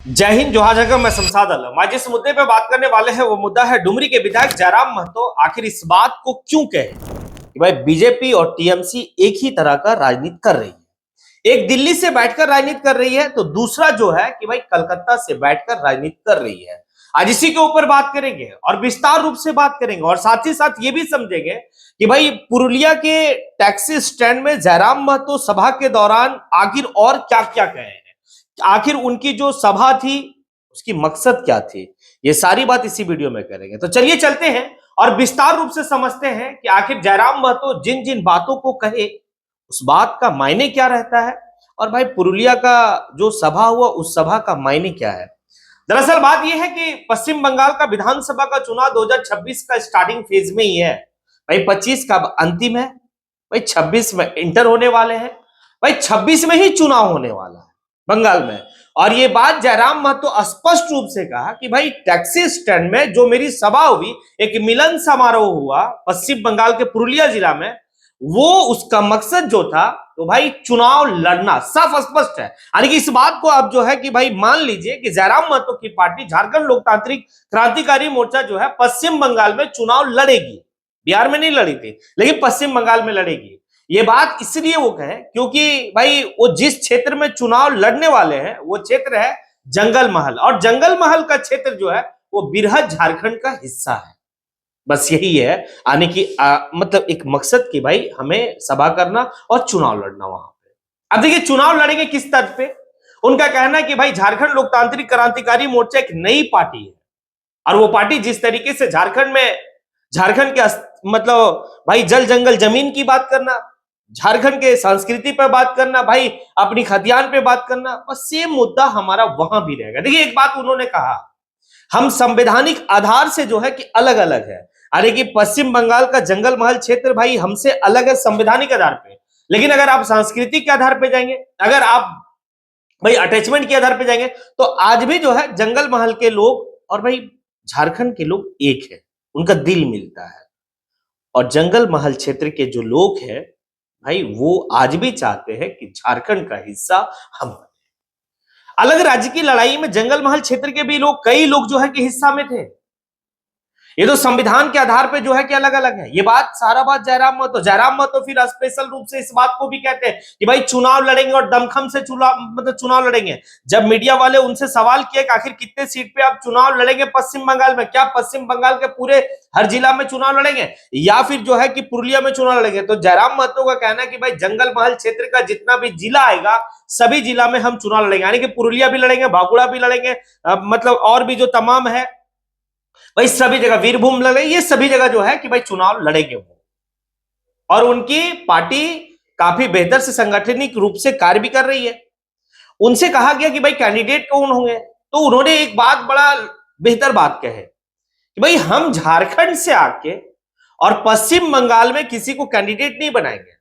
जय हिंद, जोहार जगह। मैं शमशाद आलम। आज जिस मुद्दे पे बात करने वाले हैं वो मुद्दा है डुमरी के विधायक जयराम महतो आखिर इस बात को क्यों कहे कि भाई बीजेपी और टीएमसी एक ही तरह का राजनीति कर रही है। एक दिल्ली से बैठकर राजनीति कर रही है तो दूसरा जो है कि भाई कलकत्ता से बैठकर राजनीति कर रही है। आज इसी के ऊपर बात करेंगे और विस्तार रूप से बात करेंगे और साथ ही साथ ये भी समझेंगे कि भाई पुरुलिया के टैक्सी स्टैंड में जयराम महतो सभा के दौरान आखिर और क्या क्या कहे, आखिर उनकी जो सभा थी उसकी मकसद क्या थी। ये सारी बात इसी वीडियो में करेंगे। तो चलिए चलते हैं और विस्तार रूप से समझते हैं कि आखिर जयराम महतो जिन जिन बातों को कहे उस बात का मायने क्या रहता है और भाई पुरुलिया का जो सभा हुआ उस सभा का मायने क्या है। दरअसल बात यह है कि पश्चिम बंगाल का विधानसभा का चुनाव 2026 का स्टार्टिंग फेज में ही है। भाई 25 का अंतिम है, भाई 26 में इंटर होने वाले हैं, भाई 26 में ही चुनाव होने वाला है बंगाल में। और ये बात जयराम महतो स्पष्ट रूप से कहा कि भाई टैक्सी स्टैंड में जो मेरी सभा हुई, एक मिलन समारोह हुआ पश्चिम बंगाल के पुरुलिया जिला में, वो उसका मकसद जो था तो भाई चुनाव लड़ना साफ स्पष्ट है। यानी कि इस बात को आप जो है कि भाई मान लीजिए कि जयराम महतो की पार्टी झारखंड लोकतांत्रिक क्रांतिकारी मोर्चा जो है पश्चिम बंगाल में चुनाव लड़ेगी। बिहार में नहीं लड़ी थी लेकिन पश्चिम बंगाल में लड़ेगी। ये बात इसलिए वो कहे क्योंकि भाई वो जिस क्षेत्र में चुनाव लड़ने वाले हैं वो क्षेत्र है जंगल महल, और जंगल महल का क्षेत्र जो है वो बिरहट झारखंड का हिस्सा है। बस यही है आने की मतलब एक मकसद कि भाई हमें सभा करना और चुनाव लड़ना वहां पे। अब देखिए चुनाव लड़ेंगे किस तर्ज पे। उनका कहना है कि भाई झारखंड लोकतांत्रिक क्रांतिकारी मोर्चा एक नई पार्टी है और वो पार्टी जिस तरीके से झारखंड में झारखंड के मतलब भाई जल जंगल जमीन की बात करना, झारखंड के संस्कृति पर बात करना, भाई अपनी खतियान पे बात करना, बस सेम मुद्दा हमारा वहां भी रहेगा। देखिए एक बात उन्होंने कहा, हम संवैधानिक आधार से जो है कि अलग अलग है। अरे कि पश्चिम बंगाल का जंगल महल क्षेत्र भाई हमसे अलग है संवैधानिक आधार पे, लेकिन अगर आप सांस्कृतिक के आधार पे जाएंगे, अगर आप भाई अटैचमेंट के आधार पे जाएंगे तो आज भी जो है जंगल महल के लोग और भाई झारखंड के लोग एक है, उनका दिल मिलता है। और जंगल महल क्षेत्र के जो लोग हैं भाई वो आज भी चाहते हैं कि झारखंड का हिस्सा हम बने। अलग राज्य की लड़ाई में जंगल महल क्षेत्र के भी लोग, कई लोग जो है कि हिस्सा में थे। ये तो संविधान के आधार पे जो है कि अलग अलग है। ये बात सारा बात जयराम महतो फिर स्पेशल रूप से इस बात को भी कहते हैं कि भाई चुनाव लड़ेंगे और दमखम से चुनाव लड़ेंगे। जब मीडिया वाले उनसे सवाल किए कि आखिर कितने सीट पे आप चुनाव लड़ेंगे पश्चिम बंगाल में, क्या पश्चिम बंगाल के पूरे हर जिला में चुनाव लड़ेंगे या फिर जो है कि पुरुलिया में चुनाव लड़ेंगे, तो जयराम महतो का कहना है कि भाई जंगल महल क्षेत्र का जितना भी जिला आएगा सभी जिला में हम चुनाव लड़ेंगे। यानी कि पुरुलिया भी लड़ेंगे, बांकुड़ा भी लड़ेंगे, मतलब और भी जो तमाम है भाई सभी जगह, वीरभूम लड़े, ये सभी जगह जो है कि भाई चुनाव लड़ेंगे वो। और उनकी पार्टी काफी बेहतर से संगठनिक रूप से कार्य भी कर रही है। उनसे कहा गया कि भाई कैंडिडेट कौन होंगे, तो उन्होंने एक बात बड़ा बेहतर बात कहे कि भाई हम झारखंड से आके और पश्चिम बंगाल में किसी को कैंडिडेट नहीं बनाएंगे।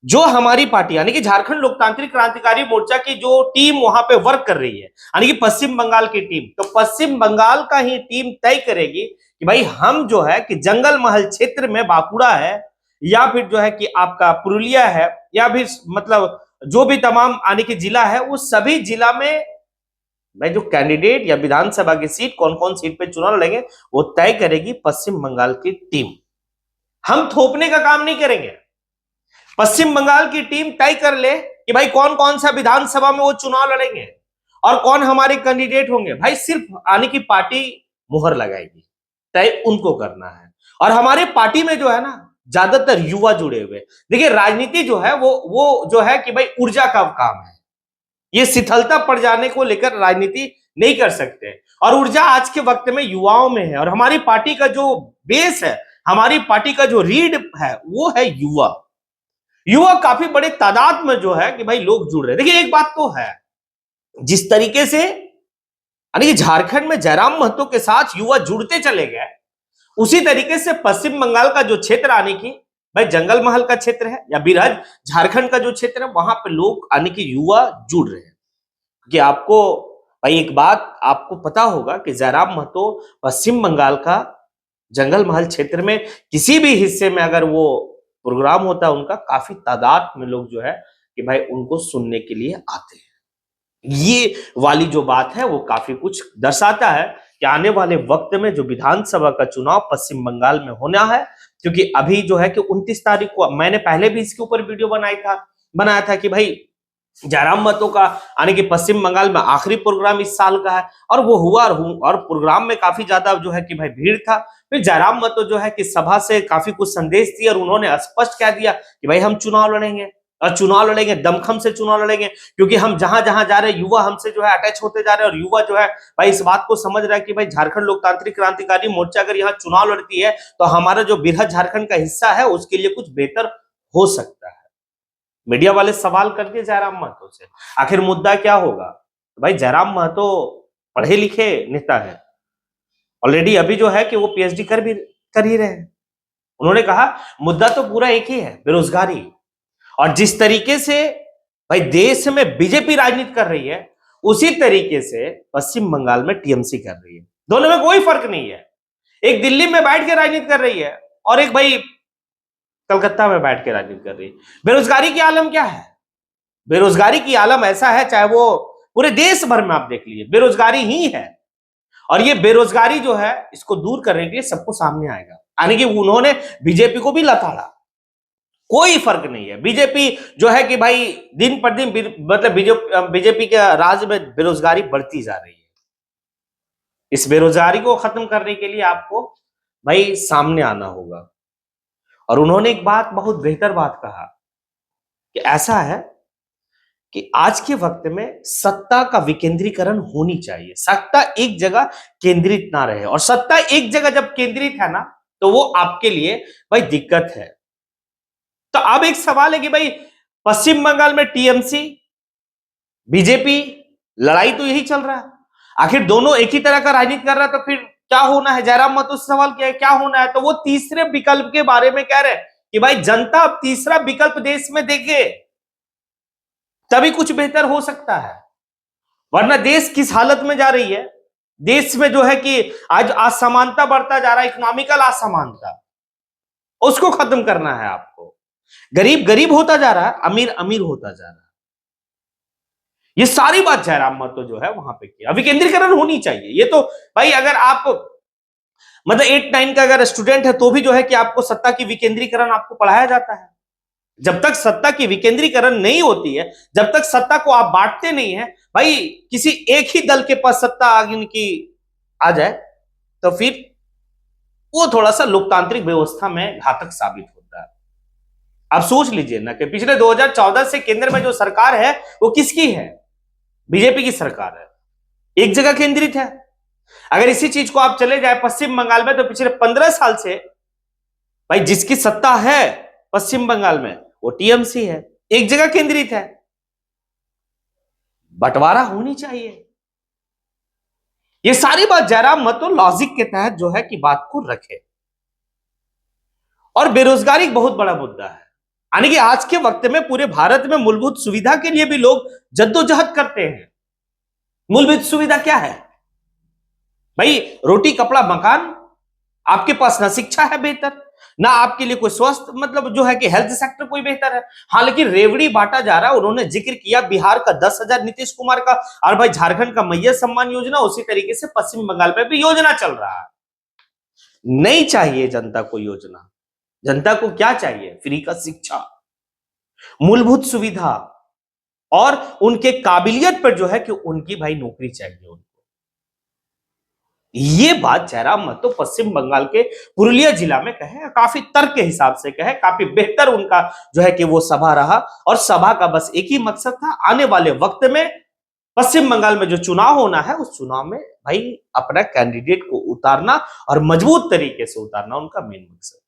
जो हमारी पार्टी यानी कि झारखंड लोकतांत्रिक क्रांतिकारी मोर्चा की जो टीम वहां पे वर्क कर रही है, यानी कि पश्चिम बंगाल की टीम, तो पश्चिम बंगाल का ही टीम तय करेगी कि भाई हम जो है कि जंगल महल क्षेत्र में बांकुड़ा है या फिर जो है कि आपका पुरुलिया है या फिर मतलब जो भी तमाम आने के जिला है उस सभी जिला में भाई जो कैंडिडेट या विधानसभा की सीट कौन कौन सीट पे चुनाव लड़ेंगे वो तय करेगी पश्चिम बंगाल की टीम। हम थोपने का काम नहीं करेंगे। पश्चिम बंगाल की टीम तय कर ले कि भाई कौन कौन सा विधानसभा में वो चुनाव लड़ेंगे और कौन हमारे कैंडिडेट होंगे। भाई सिर्फ आने की पार्टी मुहर लगाएगी, तय उनको करना है। और हमारे पार्टी में जो है ना ज्यादातर युवा जुड़े हुए। देखिए राजनीति जो है वो जो है कि भाई ऊर्जा का काम है। ये शिथिलता पड़ जाने को लेकर राजनीति नहीं कर सकते और ऊर्जा आज के वक्त में युवाओं में है। और हमारी पार्टी का जो बेस है, हमारी पार्टी का जो रीढ़ है वो है युवा। युवा काफी बड़े तादाद में जो है कि भाई लोग जुड़ रहे हैं। देखिए एक बात तो है, जिस तरीके से यानी कि झारखंड में जयराम महतो के साथ युवा जुड़ते चले गए, उसी तरीके से पश्चिम बंगाल का जो क्षेत्र आने की भाई जंगल महल का क्षेत्र है या बिरहट झारखंड का जो क्षेत्र है वहां पे लोग आने की युवा जुड़ रहे हैं। कि आपको भाई एक बात आपको पता होगा कि जयराम महतो पश्चिम बंगाल का जंगल महल क्षेत्र में किसी भी हिस्से में अगर वो प्रोग्राम होता है उनका, काफी तादाद में लोग जो है कि भाई उनको सुनने के लिए आते हैं। ये वाली जो बात है वो काफी कुछ दर्शाता है कि आने वाले वक्त में जो विधानसभा का चुनाव पश्चिम बंगाल में होना है, क्योंकि अभी जो है कि 29 तारीख को मैंने पहले भी इसके ऊपर वीडियो बनाया था कि भाई जयराम महतो का आने के पश्चिम बंगाल में आखिरी प्रोग्राम इस साल का है, और वो हुआ और प्रोग्राम में काफी ज्यादा जो है कि भाई भीड़ था। फिर जयराम महतो जो है कि सभा से काफी कुछ संदेश दिए और उन्होंने स्पष्ट कह दिया कि भाई हम चुनाव लड़ेंगे, और चुनाव लड़ेंगे, दमखम से चुनाव लड़ेंगे, क्योंकि हम जहां जहां जा रहे हैं युवा हमसे जो है अटैच होते जा रहे हैं, और युवा जो है भाई इस बात को समझ रहा है कि भाई झारखंड लोकतांत्रिक क्रांतिकारी मोर्चा अगर यहाँ चुनाव लड़ती है तो हमारा जो बृहद झारखंड का हिस्सा है उसके लिए कुछ बेहतर हो सकता है। मीडिया वाले सवाल करते जयराम महतो से, आखिर मुद्दा क्या होगा? तो भाई जयराम महतो पढ़े लिखे नेता है, ऑलरेडी अभी जो है कि वो पीएचडी कर ही रहे हैं। उन्होंने कहा मुद्दा तो पूरा एक ही है, बेरोजगारी। और जिस तरीके से भाई देश में बीजेपी राजनीति कर रही है उसी तरीके से पश्चिम बंगाल में टीएमसी कर रही है। दोनों में कोई फर्क नहीं है। एक दिल्ली में बैठ के राजनीति कर रही है और एक भाई कलकत्ता में बैठ के राजनीति कर रही है। बेरोजगारी की आलम क्या है? बेरोजगारी की आलम ऐसा है, चाहे वो पूरे देश भर में आप देख लीजिए, बेरोजगारी ही है। और ये बेरोजगारी जो है इसको दूर करने के लिए सबको सामने आएगा, यानी कि उन्होंने बीजेपी को भी लताड़ा। कोई फर्क नहीं है। बीजेपी जो है कि भाई दिन पर दिन मतलब बीजेपी के राज में बेरोजगारी बढ़ती जा रही है। इस बेरोजगारी को खत्म करने के लिए आपको भाई सामने आना होगा। और उन्होंने एक बात, बहुत बेहतर बात कहा कि ऐसा है कि आज के वक्त में सत्ता का विकेंद्रीकरण होनी चाहिए, सत्ता एक जगह केंद्रित ना रहे। और सत्ता एक जगह जब केंद्रित है ना तो वो आपके लिए भाई दिक्कत है। तो अब एक सवाल है कि भाई पश्चिम बंगाल में टीएमसी बीजेपी लड़ाई तो यही चल रहा है, आखिर दोनों एक ही तरह का राजनीति कर रहा है, तो फिर क्या होना है? जयराम महतो से सवाल किया है क्या होना है, तो वो तीसरे विकल्प के बारे में कह रहे हैं कि भाई जनता अब तीसरा विकल्प देश में देखे तभी कुछ बेहतर हो सकता है, वरना देश किस हालत में जा रही है। देश में जो है कि आज असमानता बढ़ता जा रहा है, इकोनॉमिकल असमानता, उसको खत्म करना है आपको। गरीब गरीब होता जा रहा है, अमीर अमीर होता जा रहा है। ये सारी बात जयराम महतो जो है वहां पे किया। विकेंद्रीकरण होनी चाहिए। ये तो भाई अगर आप मतलब 8-9 का अगर स्टूडेंट है तो भी जो है कि आपको सत्ता की विकेंद्रीकरण आपको पढ़ाया जाता है। जब तक सत्ता की विकेंद्रीकरण नहीं होती है, जब तक सत्ता को आप बांटते नहीं है, भाई किसी एक ही दल के पास सत्ता आगे की आ जाए तो फिर वो थोड़ा सा लोकतांत्रिक व्यवस्था में घातक साबित होता है। आप सोच लीजिए ना कि पिछले 2014 से केंद्र में जो सरकार है वो किसकी है? बीजेपी की सरकार है, एक जगह केंद्रित है। अगर इसी चीज को आप चले जाए पश्चिम बंगाल में तो पिछले 15 साल से भाई जिसकी सत्ता है पश्चिम बंगाल में वो टीएमसी है, एक जगह केंद्रित है। बंटवारा होनी चाहिए। ये सारी बात जयराम महतो लॉजिक के तहत जो है कि बात को रखे। और बेरोजगारी एक बहुत बड़ा मुद्दा है, यानी कि आज के वक्त में पूरे भारत में मूलभूत सुविधा के लिए भी लोग जद्दोजहद करते हैं। मूलभूत सुविधा क्या है भाई? रोटी कपड़ा मकान। आपके पास ना शिक्षा है बेहतर, ना आपके लिए कोई स्वास्थ्य मतलब जो है कि हेल्थ सेक्टर कोई बेहतर है। हाँ, लेकिन रेवड़ी बांटा जा रहा है। उन्होंने जिक्र किया बिहार का 10,000 नीतीश कुमार का, और भाई झारखंड का मैया सम्मान योजना, उसी तरीके से पश्चिम बंगाल में भी योजना चल रहा है। नहीं चाहिए जनता को योजना। जनता को क्या चाहिए? फ्री का शिक्षा, मूलभूत सुविधा, और उनके काबिलियत पर जो है कि उनकी भाई नौकरी चाहिए उनको। ये बात जयराम महतो पश्चिम बंगाल के पुरुलिया जिला में कहे, काफी तर्क के हिसाब से कहे, काफी बेहतर उनका जो है कि वो सभा रहा। और सभा का बस एक ही मकसद था, आने वाले वक्त में पश्चिम बंगाल में जो चुनाव होना है उस चुनाव में भाई अपना कैंडिडेट को उतारना और मजबूत तरीके से उतारना उनका मेन मकसद।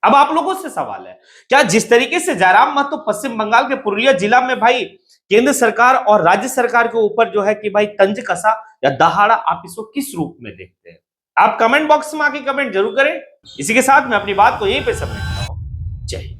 अब आप लोगों से सवाल है, क्या जिस तरीके से जयराम महतो पश्चिम बंगाल के पुरुलिया जिला में भाई केंद्र सरकार और राज्य सरकार के ऊपर जो है कि भाई तंज कसा या दहाड़ा, आप इसको किस रूप में देखते हैं? आप कमेंट बॉक्स में आके कमेंट जरूर करें। इसी के साथ मैं अपनी बात को यहीं पे समेटता हूं। जय हिंद।